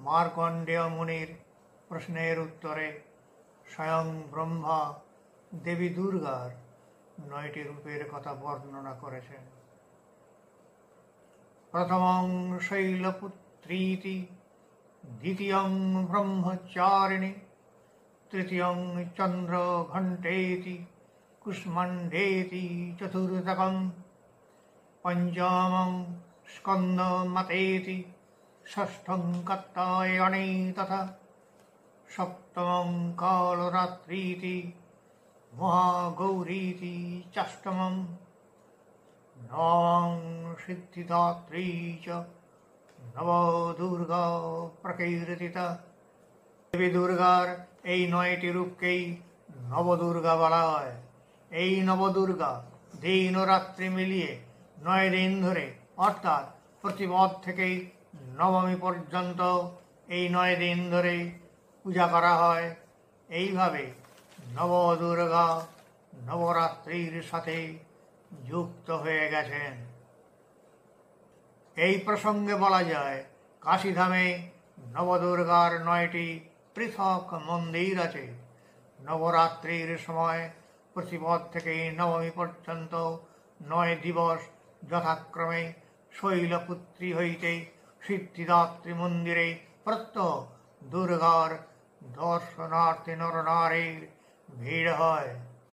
মার্কণ্ডেয় মুনির প্রশ্নের উত্তরে স্বয়ং ব্রহ্মা দেবী দুর্গার 9টি রূপের কথা বর্ণনা করেছেন। প্রথমং শৈলপুত্রীতি, দ্বিতীয়ং ব্রহ্মচারিণী, তৃতীয়ং চন্দ্রঘণ্টেতি, কুষ্মাণ্ডেতি, চতুর্থকং পঞ্চমং স্কন্দমাতেতি, ষষ্ঠং কাত্যায়নী তথা সপ্তমং কালরাত্রিতি, মহাগৌরীতি চাষ্টমং, নবমং সিদ্ধিদাত্রী চ নবদুর্গা প্রকীর্তিতা। দেবী দুর্গার এই 9টি রূপকেই নবদুর্গা বলা হয়। এই নবদুর্গা দিন ও রাত্রি মিলিয়ে 9 দিন ধরে অর্থাৎ প্রতিপদ থেকে নবমী পর্যন্ত এই 9 দিন ধরে পূজা করা হয়। এইভাবে নবদুর্গা নবরাত্রির সাথে যুক্ত হয়ে গেছেন। এই প্রসঙ্গে বলা যায়, কাশীধামে নবদুর্গার 9টি পৃথক মন্দির আছে। নবরাত্রির সময় প্রতিপদ থেকে নবমী পর্যন্ত 9 দিবস যথাক্রমে শৈলপুত্রী হইতে সিদ্ধিদাত্রী মন্দিরে প্রত্যহ দুর্গার দর্শনার্থী নরনারীর ভিড় হয়।